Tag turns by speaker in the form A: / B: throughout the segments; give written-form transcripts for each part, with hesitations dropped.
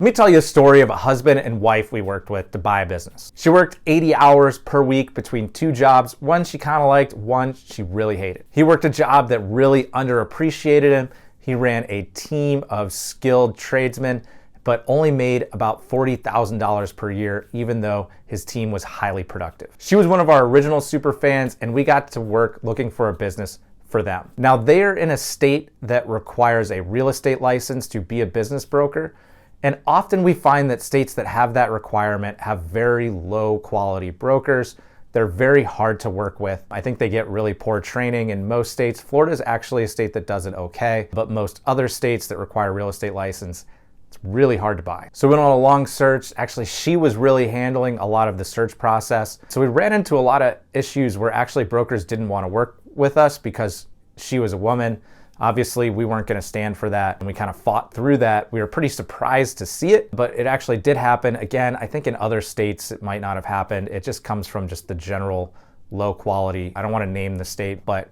A: Let me tell you a story of a husband and wife we worked with to buy a business. She worked 80 hours per week between two jobs. One she kind of liked, one she really hated. He worked a job that really underappreciated him. He ran a team of skilled tradesmen, but only made about $40,000 per year, even though his team was highly productive. She was one of our original super fans, and we got to work looking for a business for them. Now, they're in a state that requires a real estate license to be a business broker. And often we find that states that have that requirement have very low quality brokers. They're very hard to work with. I think they get really poor training in most states. Florida is actually a state that does it okay, but most other states that require a real estate license, it's really hard to buy. So we went on a long search. Actually, she was really handling a lot of the search process. So we ran into a lot of issues where actually brokers didn't want to work with us because she was a woman. Obviously, we weren't going to stand for that, and we kind of fought through that. We were pretty surprised to see it, but it actually did happen. Again, I think in other states it might not have happened. It just comes from just the general low quality. I don't want to name the state, but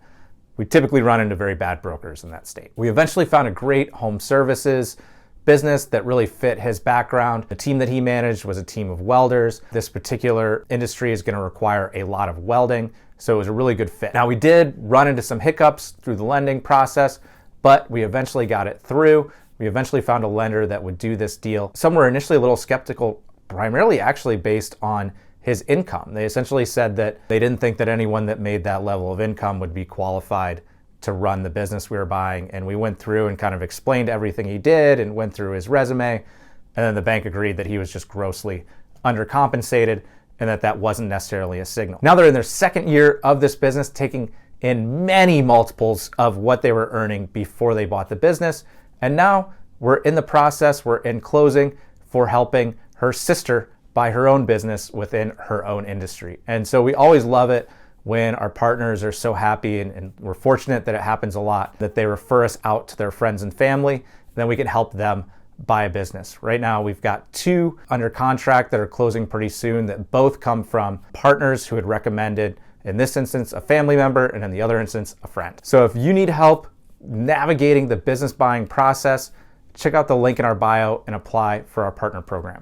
A: we typically run into very bad brokers in that state. We eventually found a great home services business that really fit his background. The team that he managed was a team of welders. This particular industry is going to require a lot of welding, so it was a really good fit. Now, we did run into some hiccups through the lending process, but we eventually got it through. We eventually found a lender that would do this deal. Some were initially a little skeptical, primarily actually based on his income. They essentially said that they didn't think that anyone that made that level of income would be qualified to run the business we were buying. And we went through and kind of explained everything he did and went through his resume. And then the bank agreed that he was just grossly undercompensated and that wasn't necessarily a signal. Now they're in their second year of this business, taking in many multiples of what they were earning before they bought the business. And now we're in the process, we're in closing for helping her sister buy her own business within her own industry. And so we always love it when our partners are so happy, and we're fortunate that it happens a lot, that they refer us out to their friends and family, and then we can help them buy a business. Right now, we've got 2 under contract that are closing pretty soon that both come from partners who had recommended, in this instance, a family member, and in the other instance, a friend. So if you need help navigating the business buying process, check out the link in our bio and apply for our partner program.